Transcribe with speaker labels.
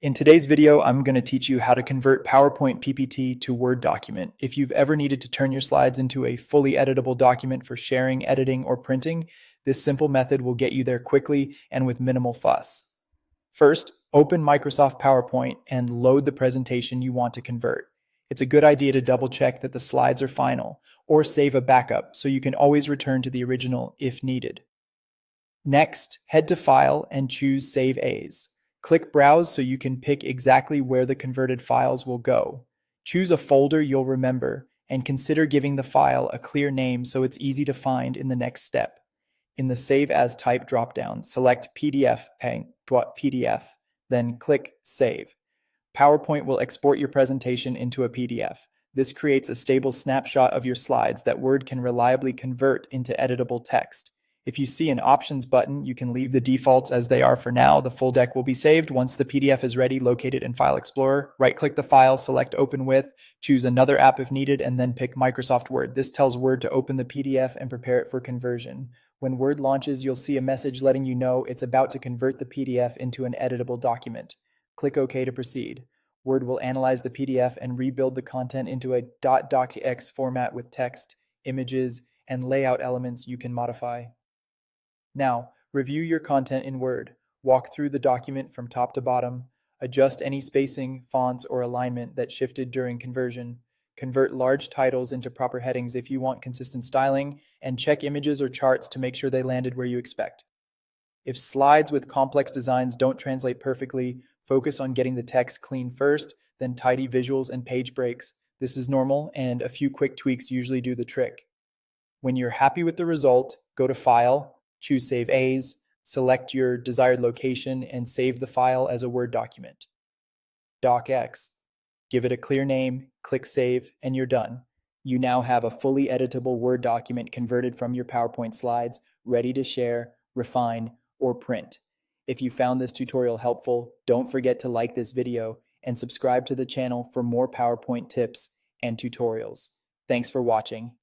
Speaker 1: In today's video, I'm going to teach you how to convert PowerPoint PPT to Word document. If you've ever needed to turn your slides into a fully editable document for sharing, editing, or printing, this simple method will get you there quickly and with minimal fuss. First, open Microsoft PowerPoint and load the presentation you want to convert. It's a good idea to double check that the slides are final, or save a backup so you can always return to the original if needed. Next, head to File and choose Save As. Click Browse so you can pick exactly where the converted files will go. Choose a folder you'll remember, and consider giving the file a clear name so it's easy to find in the next step. In the Save As Type dropdown, select PDF, then click Save. PowerPoint will export your presentation into a PDF. This creates a stable snapshot of your slides that Word can reliably convert into editable text. If you see an Options button, you can leave the defaults as they are for now. The full deck will be saved. Once the PDF is ready, locate it in File Explorer, right-click the file, select Open With, choose another app if needed, and then pick Microsoft Word. This tells Word to open the PDF and prepare it for conversion. When Word launches, you'll see a message letting you know it's about to convert the PDF into an editable document. Click OK to proceed. Word will analyze the PDF and rebuild the content into a docx format with text, images, and layout elements you can modify. Now, review your content in Word. Walk through the document from top to bottom. Adjust any spacing, fonts, or alignment that shifted during conversion. Convert large titles into proper headings if you want consistent styling, and check images or charts to make sure they landed where you expect. If slides with complex designs don't translate perfectly, focus on getting the text clean first, then tidy visuals and page breaks. This is normal, and a few quick tweaks usually do the trick. When you're happy with the result, go to File, choose Save As, select your desired location, and save the file as a Word document. docx. Give it a clear name, click Save, and you're done. You now have a fully editable Word document converted from your PowerPoint slides, ready to share, refine, or print. If you found this tutorial helpful, don't forget to like this video and subscribe to the channel for more PowerPoint tips and tutorials. Thanks for watching.